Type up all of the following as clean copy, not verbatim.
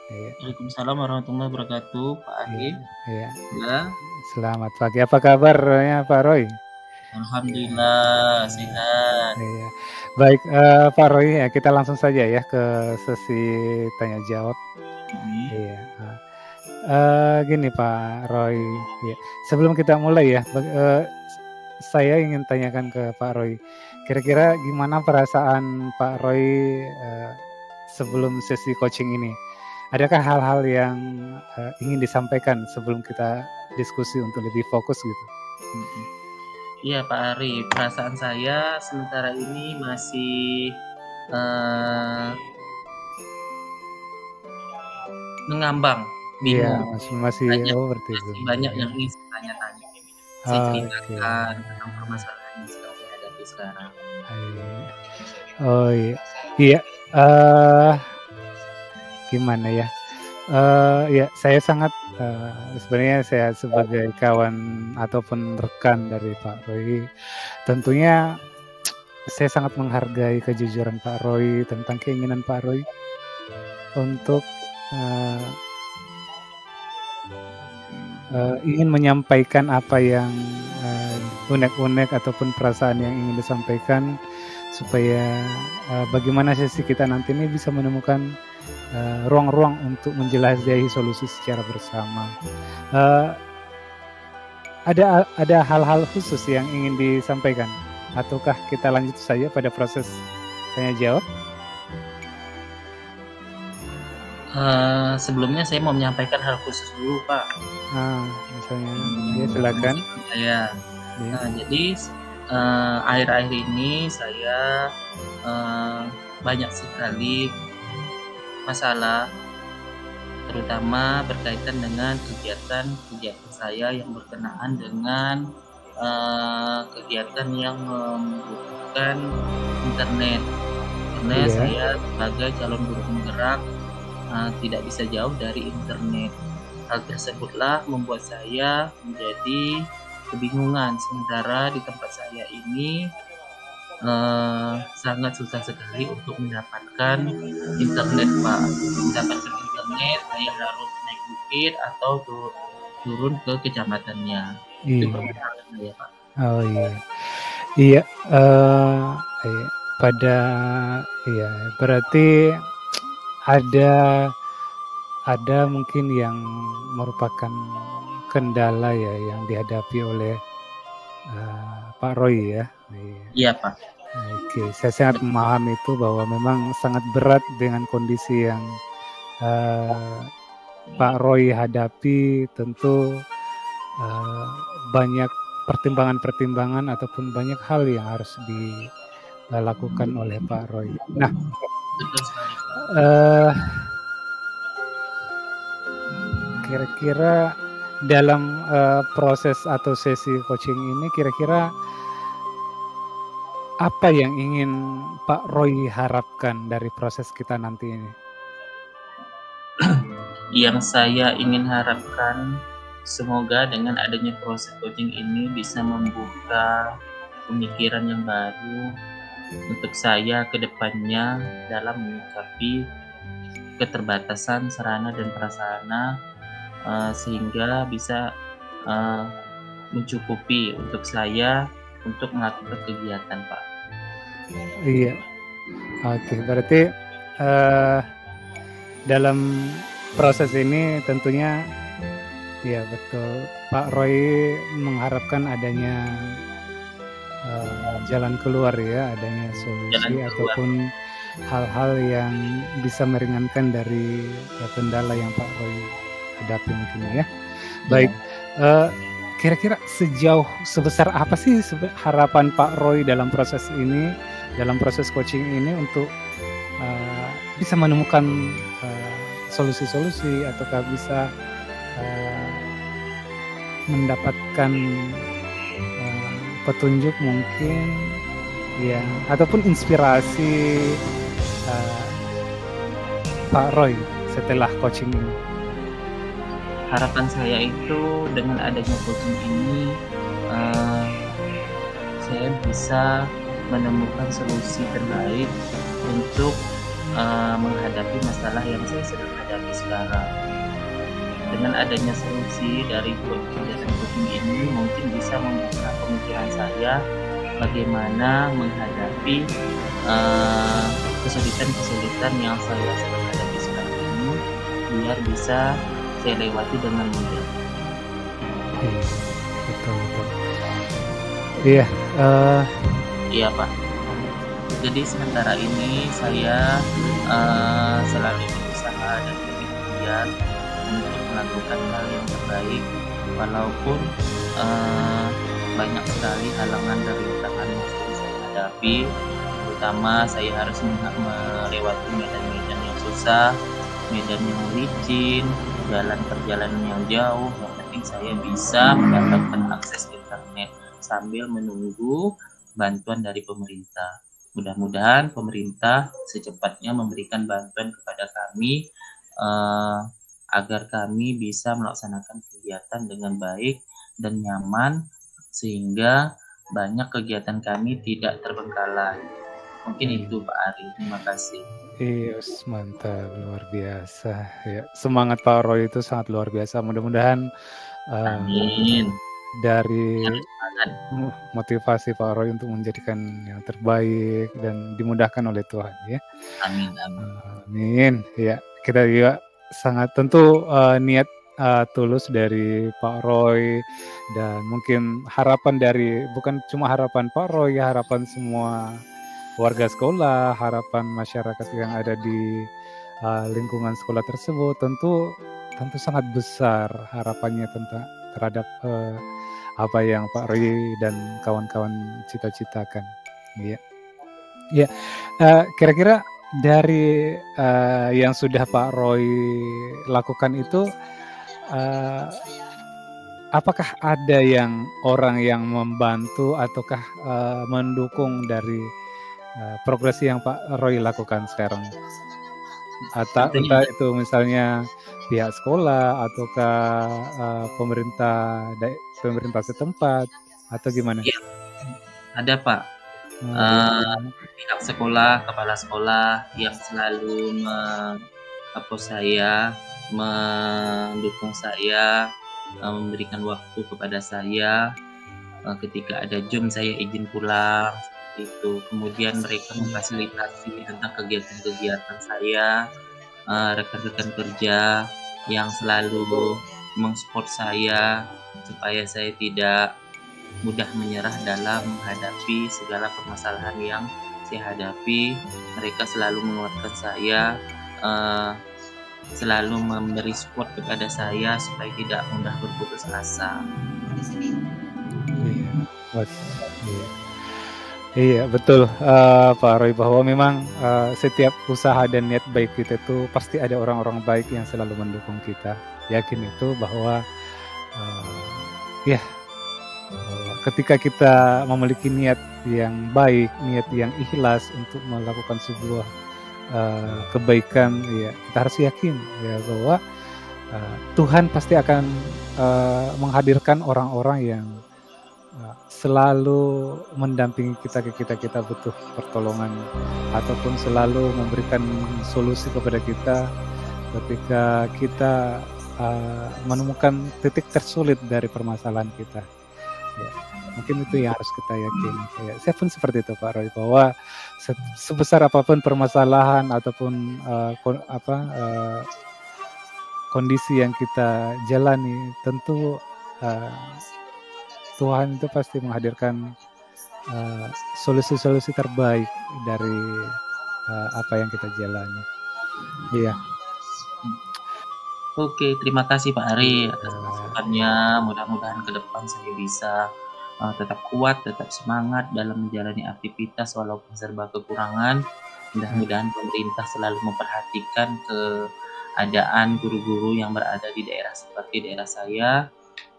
Iya. Waalaikumsalam warahmatullahi wabarakatuh, Pak Iya, Arif. iya. Ya, Selamat pagi. Apa kabarnya Pak Roy? Iya, alhamdulillah iya, sehat. iya. Baik, Pak Roy, ya kita langsung saja ya ke sesi tanya jawab. Iya. Gini Pak Roy, ya. Sebelum kita mulai ya, saya ingin tanyakan ke Pak Roy, kira-kira gimana perasaan Pak Roy sebelum sesi coaching ini? Adakah hal-hal yang ingin disampaikan sebelum kita diskusi untuk lebih fokus gitu? Iya Pak Arif, perasaan saya sementara ini masih mengambang, Iya, bingung. masih Masih belum. banyak Iya. yang ingin saya tanya-tanya. Saya Oke. ceritakan tentang permasalahan yang sedang saya hadapi sekarang. Oh iya, iya. Gimana ya? Ya saya sangat sebenarnya saya sebagai kawan ataupun rekan dari Pak Roy, tentunya saya sangat menghargai kejujuran Pak Roy tentang keinginan Pak Roy untuk ingin menyampaikan apa yang unek-unek ataupun perasaan yang ingin disampaikan, supaya bagaimana sesi kita nanti ini bisa menemukan ruang-ruang untuk menjelajahi solusi secara bersama. Ada hal-hal khusus yang ingin disampaikan, ataukah kita lanjut saja pada proses tanya jawab? Sebelumnya saya mau menyampaikan hal khusus dulu Pak. Misalnya, ya silakan. Nah, jadi akhir-akhir ini saya banyak sekali masalah, terutama berkaitan dengan kegiatan saya yang berkenaan dengan kegiatan yang membutuhkan internet. Karena saya sebagai calon guru penggerak tidak bisa jauh dari internet. Hal tersebutlah membuat saya menjadi kebingungan, sementara di tempat saya ini sangat susah sekali untuk mendapatkan internet Pak. Mendapatkan internet saya harus naik bukit atau turun ke kecamatannya. Itu permasalahan saya Pak. Oh iya. Berarti ada mungkin yang merupakan kendala ya yang dihadapi oleh Pak Roy ya. Iya Pak. Oke, saya sangat memahami itu bahwa memang sangat berat dengan kondisi yang Pak Roy hadapi. Tentu banyak pertimbangan-pertimbangan ataupun banyak hal yang harus dilakukan oleh Pak Roy. Nah, kira-kira dalam proses atau sesi coaching ini, kira-kira apa yang ingin Pak Roy harapkan dari proses kita nanti ini? Yang saya ingin harapkan, semoga dengan adanya proses coaching ini bisa membuka pemikiran yang baru untuk saya ke depannya dalam menyikapi keterbatasan sarana dan prasarana, sehingga bisa mencukupi untuk saya untuk melakukan kegiatan Pak. Iya. Oke, berarti dalam proses ini tentunya ya betul Pak Roy mengharapkan adanya jalan keluar ya, adanya solusi ataupun hal-hal yang bisa meringankan dari kendala yang Pak Roy hadapi mungkin ya. Baik, kira-kira sebesar apa sih harapan Pak Roy dalam proses ini, dalam proses coaching ini untuk bisa menemukan solusi-solusi ataukah bisa mendapatkan petunjuk mungkin ya, ataupun inspirasi Pak Roy setelah coaching ini? Harapan saya itu dengan adanya coaching ini saya bisa menemukan solusi terbaik untuk menghadapi masalah yang saya sedang hadapi sekarang. Dengan adanya solusi dari kegiatan coaching ini mungkin bisa membuka pemikiran saya bagaimana menghadapi kesulitan-kesulitan yang saya sedang hadapi sekarang ini biar bisa saya lewati dengan mudah. Iya, betul. Iya, Iya Pak. Jadi sementara ini saya selalu berusaha dan berikhtiar untuk melakukan hal yang terbaik walaupun banyak sekali halangan dari rintangan yang sedang saya hadapi, terutama saya harus melewati medan-medan yang susah, medan yang licin, jalan perjalanan yang jauh. Yang penting saya bisa mendapatkan akses internet sambil menunggu bantuan dari pemerintah. Mudah-mudahan pemerintah secepatnya memberikan bantuan kepada kami agar kami bisa melaksanakan kegiatan dengan baik dan nyaman sehingga banyak kegiatan kami tidak terbengkalai. Mungkin itu Pak Ari, terima kasih. Iya, mantap, luar biasa. Ya, semangat Pak Roy itu sangat luar biasa. Mudah-mudahan Amin. Dari motivasi Pak Roy untuk menjadikan yang terbaik dan dimudahkan oleh Tuhan, ya. Amin. Amin. Ya, kita juga sangat tentu niat tulus dari Pak Roy dan mungkin harapan dari bukan cuma harapan Pak Roy, ya, harapan semua warga sekolah, harapan masyarakat yang ada di lingkungan sekolah tersebut tentu sangat besar harapannya terhadap apa yang Pak Roy dan kawan-kawan cita-citakan. Ya. Ya. Kira-kira dari yang sudah Pak Roy lakukan itu apakah ada orang yang membantu ataukah mendukung dari progresi yang Pak Roy lakukan sekarang? Atau entah itu misalnya pihak sekolah ataukah pemerintah setempat atau gimana? Ya, ada Pak. Pihak sekolah, kepala sekolah yang selalu saya, mendukung saya, memberikan waktu kepada saya. Ketika ada Zoom saya izin pulang itu. Kemudian mereka memfasilitasi tentang kegiatan-kegiatan saya, rekan-rekan kerja yang selalu mensupport saya supaya saya tidak mudah menyerah dalam menghadapi segala permasalahan yang saya hadapi. Mereka selalu menguatkan saya, selalu memberi support kepada saya supaya tidak mudah berputus asa. Iya, betul Pak Roy, bahwa memang setiap usaha dan niat baik kita itu pasti ada orang-orang baik yang selalu mendukung kita. Yakin itu bahwa ketika kita memiliki niat yang baik, niat yang ikhlas untuk melakukan sebuah kebaikan, ya kita harus yakin ya bahwa Tuhan pasti akan menghadirkan orang-orang yang selalu mendampingi kita butuh pertolongan ataupun selalu memberikan solusi kepada kita ketika kita menemukan titik tersulit dari permasalahan kita. Ya, mungkin itu yang harus kita yakini. Ya, saya pun seperti itu Pak Roy, bahwa sebesar apapun permasalahan ataupun kondisi yang kita jalani, tentu Tuhan itu pasti menghadirkan solusi-solusi terbaik dari apa yang kita jalani. Iya. Oke, terima kasih Pak Ari atas masukannya. Mudah-mudahan ke depan saya bisa tetap kuat, tetap semangat dalam menjalani aktivitas walaupun serba kekurangan. Mudah-mudahan pemerintah selalu memperhatikan keadaan guru-guru yang berada di daerah seperti daerah saya,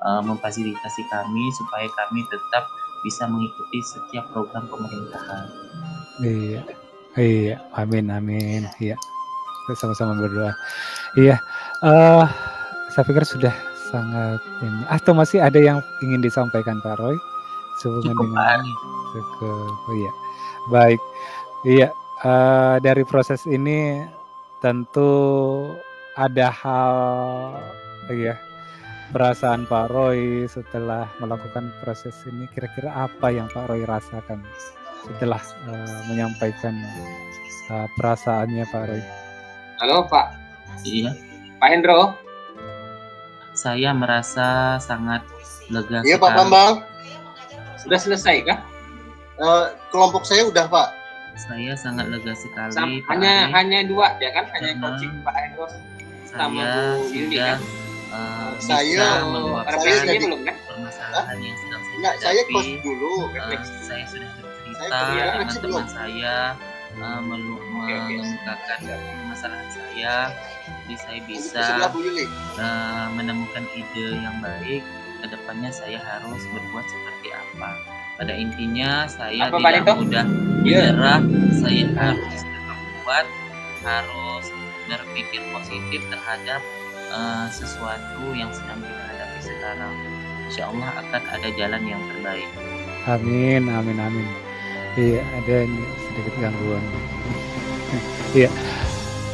memfasilitasi kami supaya kami tetap bisa mengikuti setiap program pemerintahan. Iya, amin. Iya, kita sama-sama berdoa. Iya, saya pikir sudah sangat ini. Atau masih ada yang ingin disampaikan Pak Roy? Cukup Pak Ari. Cukup, iya. Baik, iya. dari proses ini tentu ada hal ya, perasaan Pak Roy setelah melakukan proses ini, kira-kira apa yang Pak Roy rasakan setelah menyampaikan perasaannya Pak Roy? Halo Pak. Iya. Pak Hendro. Saya merasa sangat lega Iya sekali. Pak Bambang. Sudah selesai kah? Kelompok saya udah Pak. Saya sangat lega sekali. Hanya 2 ya kan? Hanya coaching Pak Hendro sama Bu Yuli kan? Bisa meluapkan belum kan? permasalahan yang sedang saya hadapi. coach dulu. Saya sudah bercerita dengan teman saya, mengemukakan permasalahan saya. Jadi saya bisa menemukan ide yang baik. Kedepannya saya harus berbuat seperti apa. Pada intinya saya tidak mudah menyerah. Saya harus tetap kuat, harus berpikir positif terhadap sesuatu yang sedang kita hadapi sekarang. Insya Allah akan ada jalan yang terbaik. Amin, amin, amin. Iya, ada sedikit gangguan. Iya,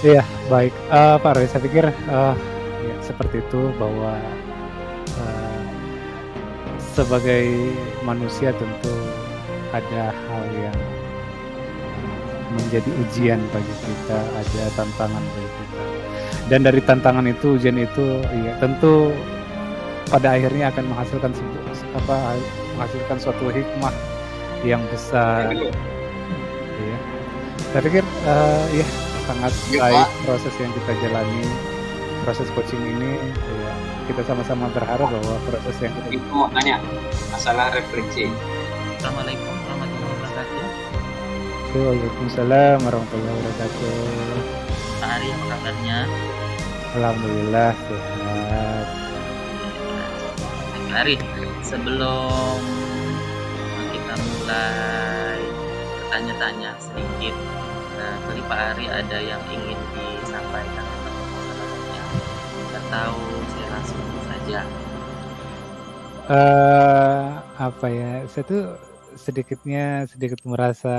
iya, baik. Pak Roy, saya pikir ya, seperti itu bahwa sebagai manusia tentu ada hal yang menjadi ujian bagi kita, ada tantangan bagi kita. Dan dari tantangan itu, ujian itu, ya tentu pada akhirnya akan menghasilkan suatu hikmah yang besar. Ya. Saya pikir ya sangat baik proses yang kita jalani, proses coaching ini. Ya, kita sama-sama berharap bahwa proses yang kita mau tanya masalah refleksi. Assalamualaikum warahmatullahi wabarakatuh. Waalaikumsalam warahmatullahi wabarakatuh. Pak Ari, apa kabarnya? Alhamdulillah sehat. Pak Ari, sebelum kita mulai bertanya-tanya sedikit, tadi Pak Ari ada yang ingin disampaikan tentang masalahnya, atau saya langsung saja? Apa ya? Saya tuh sedikit merasa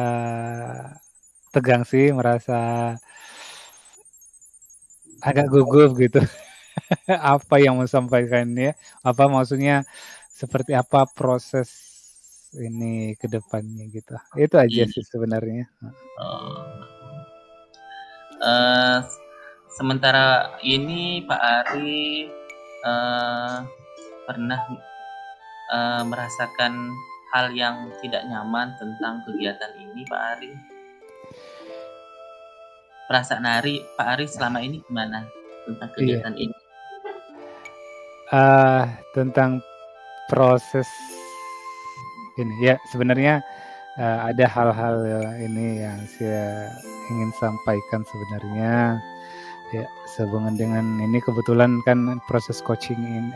tegang sih, merasa agak gugup gitu. Apa yang mau sampaikannya? Apa maksudnya? Seperti apa proses ini ke depannya gitu? Itu aja sih sebenarnya. Sementara ini Pak Ari pernah merasakan hal yang tidak nyaman tentang kegiatan ini, Pak Ari? Perasaan Pak Ari selama ini gimana tentang kegiatan ini? Tentang proses ini ya sebenarnya ada hal-hal ini yang saya ingin sampaikan sebenarnya ya, sehubungan dengan ini kebetulan kan proses coaching ini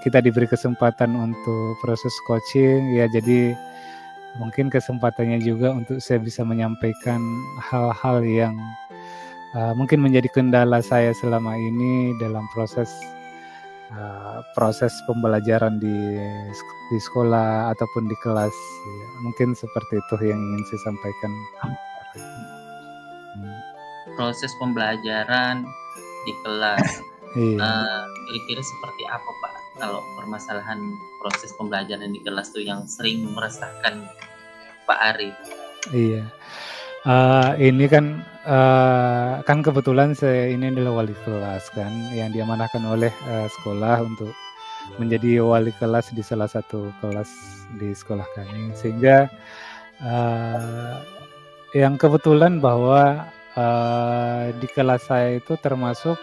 kita diberi kesempatan untuk proses coaching ya, jadi mungkin kesempatannya juga untuk saya bisa menyampaikan hal-hal yang mungkin menjadi kendala saya selama ini dalam proses pembelajaran di sekolah ataupun di kelas ya, mungkin seperti itu yang ingin saya sampaikan. Proses pembelajaran di kelas kira-kira seperti apa Pak kalau permasalahan proses pembelajaran di kelas itu yang sering meresahkan Pak Ari? Iya, ini kan kebetulan saya ini adalah wali kelas kan yang diamanahkan oleh sekolah untuk menjadi wali kelas di salah satu kelas di sekolah kami, sehingga yang kebetulan bahwa di kelas saya itu termasuk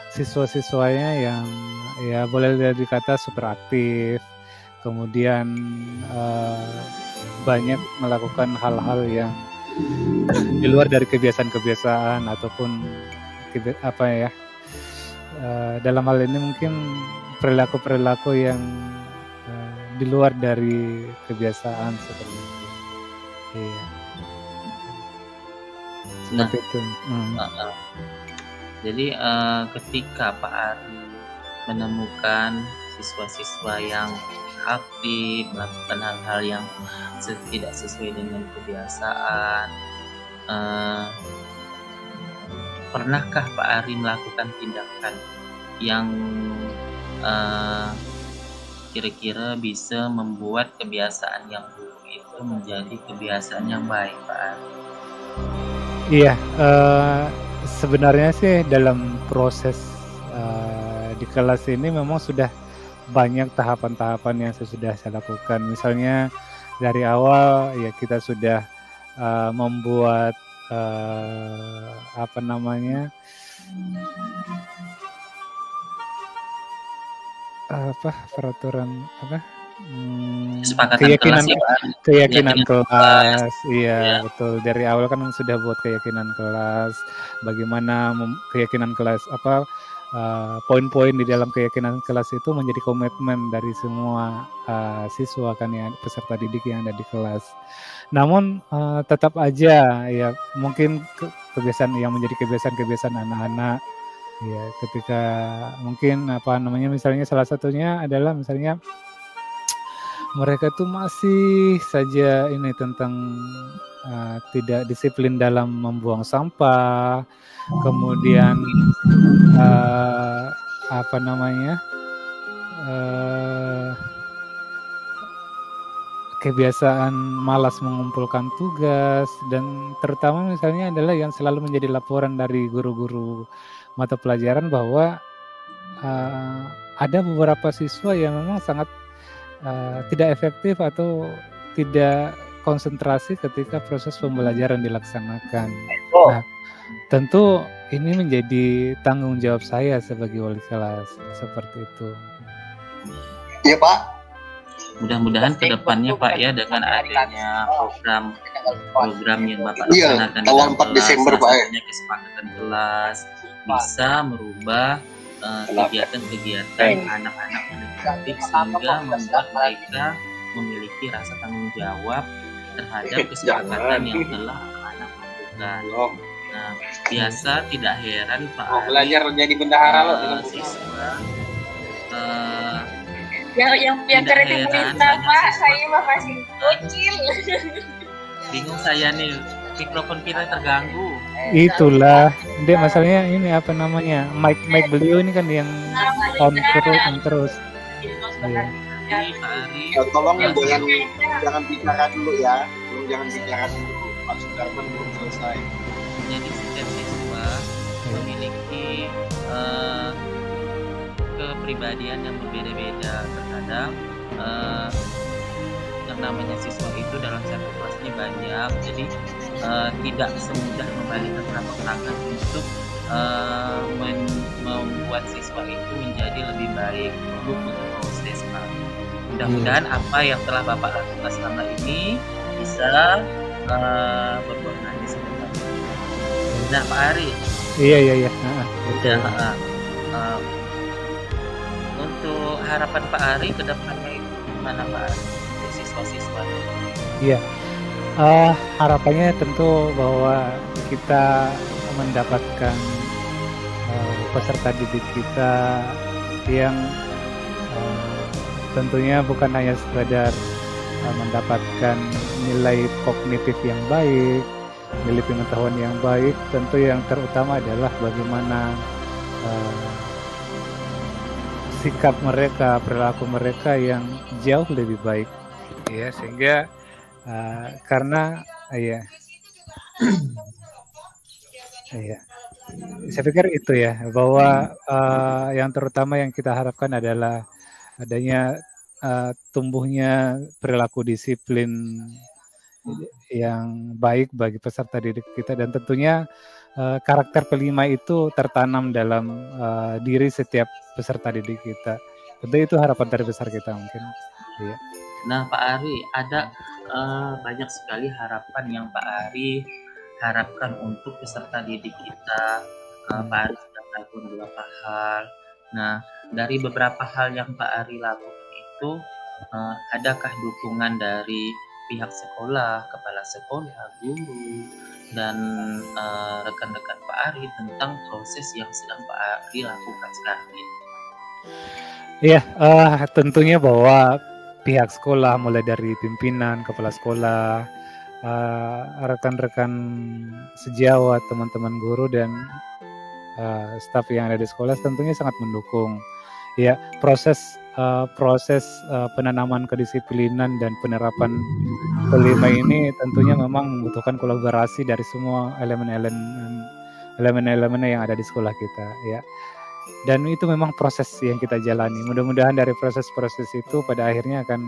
siswa-siswanya yang ya boleh dikata super aktif, kemudian banyak melakukan hal-hal yang di luar dari kebiasaan-kebiasaan ataupun dalam hal ini mungkin perilaku-perilaku yang di luar dari kebiasaan seperti itu. Iya. Seperti itu. Jadi ketika Pak Ari menemukan siswa-siswa yang aktif melakukan hal-hal yang tidak sesuai dengan kebiasaan, pernahkah Pak Ari melakukan tindakan yang kira-kira bisa membuat kebiasaan yang buruk itu menjadi kebiasaan yang baik, Pak Ari? Iya, sebenarnya sih dalam proses di kelas ini memang sudah banyak tahapan-tahapan yang sudah saya lakukan. Misalnya dari awal ya kita sudah membuat apa namanya peraturan apa keyakinan kelas. Iya, betul. Dari awal kan sudah buat keyakinan kelas, bagaimana keyakinan kelas poin-poin di dalam keyakinan kelas itu menjadi komitmen dari semua siswa kan ya, peserta didik yang ada di kelas. Namun tetap aja ya mungkin kebiasaan yang menjadi kebiasaan anak-anak ya, ketika mungkin misalnya salah satunya adalah misalnya mereka tuh masih saja ini tentang tidak disiplin dalam membuang sampah, kemudian kebiasaan malas mengumpulkan tugas, dan terutama misalnya adalah yang selalu menjadi laporan dari guru-guru mata pelajaran bahwa ada beberapa siswa yang memang sangat tidak efektif atau tidak konsentrasi ketika proses pembelajaran dilaksanakan. Nah, tentu ini menjadi tanggung jawab saya sebagai wali kelas seperti itu. Iya Pak. Mudah-mudahan kedepannya Pak ya, dengan adanya program yang Bapak laksanakan tanggal 4 Desember Pak ya, kesepakatan kelas bisa merubah kegiatan-kegiatan anak-anak adik sehingga membuat mereka memiliki rasa tanggung jawab terhadap kesepakatan yang telah anak lakukan. Nah, biasa tidak heran Pak belajar jadi bendahara loh siswa yang keren pemerintah Pak, saya mah masih kecil. Bingung saya nih, mikrofon kita terganggu. Itulah, dia masalahnya ini mic beliau ini kan yang on terus. Ya, tolong jangan bicara dulu ya, jangan bicara dulu. Pak Sudarman belum selesai. Jadi setiap siswa memiliki kepribadian yang berbeda-beda. Terkadang yang namanya siswa itu dalam satu kelas ini banyak, jadi tidak semudah membalikan telapak tangan untuk membuat siswa itu menjadi lebih baik. Perlu proses Pak. Mudah-mudahan apa yang telah Bapak lakukan selama ini bisa berbuah manis sebentar. Nah Pak Ari. Iya. Untuk harapan Pak Ari ke depannya itu gimana Pak Ari untuk siswa-siswa? Iya, harapannya tentu bahwa kita mendapatkan peserta didik kita yang tentunya bukan hanya sekadar mendapatkan nilai kognitif yang baik, nilai pengetahuan yang baik, tentu yang terutama adalah bagaimana sikap mereka, perilaku mereka yang jauh lebih baik, ya, sehingga karena saya pikir itu ya, bahwa yang terutama yang kita harapkan adalah adanya tumbuhnya perilaku disiplin yang baik bagi peserta didik kita, dan tentunya karakter kelima itu tertanam dalam diri setiap peserta didik kita. Tentu itu harapan terbesar kita mungkin. Iya. Nah Pak Ari, ada banyak sekali harapan yang Pak Ari harapkan untuk peserta didik kita. Pak Ari sudah melakukan beberapa hal. Nah, dari beberapa hal yang Pak Ari lakukan itu, adakah dukungan dari pihak sekolah, kepala sekolah, guru, dan rekan-rekan Pak Ari tentang proses yang sedang Pak Ari lakukan sekarang ini? Iya, tentunya bahwa pihak sekolah mulai dari pimpinan, kepala sekolah, rekan-rekan sejawat, teman-teman guru dan staf yang ada di sekolah tentunya sangat mendukung. Ya, proses penanaman kedisiplinan dan penerapan kelima ini tentunya memang membutuhkan kolaborasi dari semua elemen-elemen yang ada di sekolah kita, ya. Dan itu memang proses yang kita jalani. Mudah-mudahan dari proses-proses itu pada akhirnya akan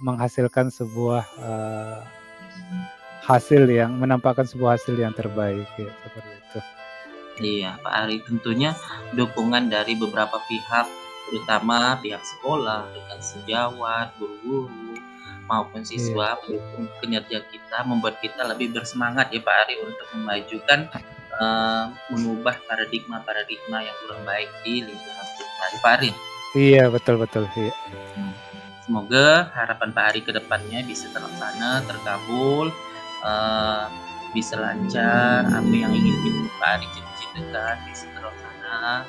menghasilkan sebuah hasil yang menampakkan sebuah hasil yang terbaik, ya, seperti itu. Iya, Pak Ari, tentunya dukungan dari beberapa pihak, terutama pihak sekolah, rekan sejawat, guru-guru, maupun siswa, mendukung kinerja kita, membuat kita lebih bersemangat ya Pak Ari untuk memajukan, mengubah paradigma yang kurang baik di lingkungan kita, Pak Ari. Iya, betul. Iya. Semoga harapan Pak Ari ke depannya bisa terlaksana, terkabul, bisa lancar, apa yang ingin Pak Ari cita-citakan bisa terlaksana,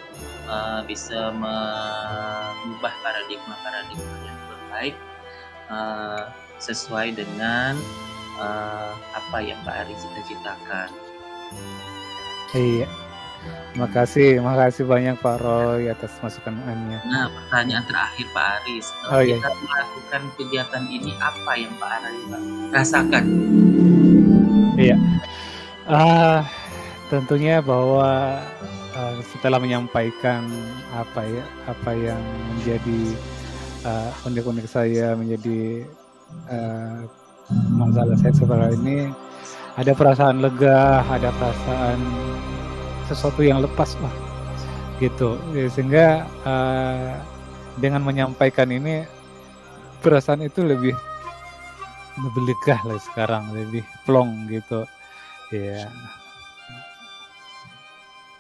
bisa mengubah paradigma yang terbaik sesuai dengan apa yang Pak Ari cita-citakan. Iya. Makasih banyak Pak Roy atas masukannya. Nah, pertanyaan terakhir Pak Ari, setelah kita melakukan kegiatan ini, apa yang Pak Ari rasakan? Iya, tentunya bahwa setelah menyampaikan apa yang menjadi unik-unik saya, menjadi masalah saya seperti ini, ada perasaan lega, ada perasaan sesuatu yang lepas lah, gitu. Sehingga dengan menyampaikan ini perasaan itu lebih lega lah sekarang, lebih plong gitu, ya,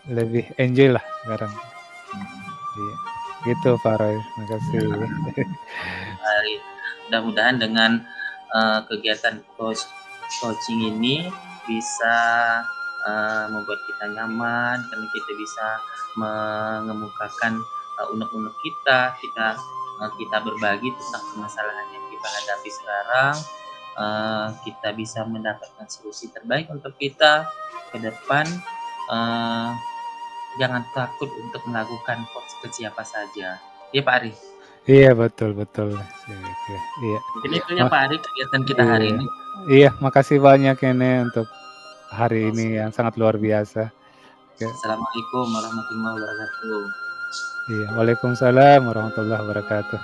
lebih enjoy lah sekarang. Ya, gitu Pak Roy, terima kasih. Mudah-mudahan dengan kegiatan coaching ini bisa membuat kita nyaman, karena kita bisa mengemukakan unek-unek kita berbagi tentang permasalahan yang kita hadapi sekarang. Kita bisa mendapatkan solusi terbaik untuk kita ke depan. Jangan takut untuk melakukan coach ke siapa saja, ya Pak Ari. Iya, betul. Iya. Mungkin itu ya Pak Ari kegiatan kita hari ini. Iya, makasih banyak ini untuk hari ini yang sangat luar biasa. Assalamualaikum warahmatullahi wabarakatuh. Iya, waalaikumsalam warahmatullahi wabarakatuh.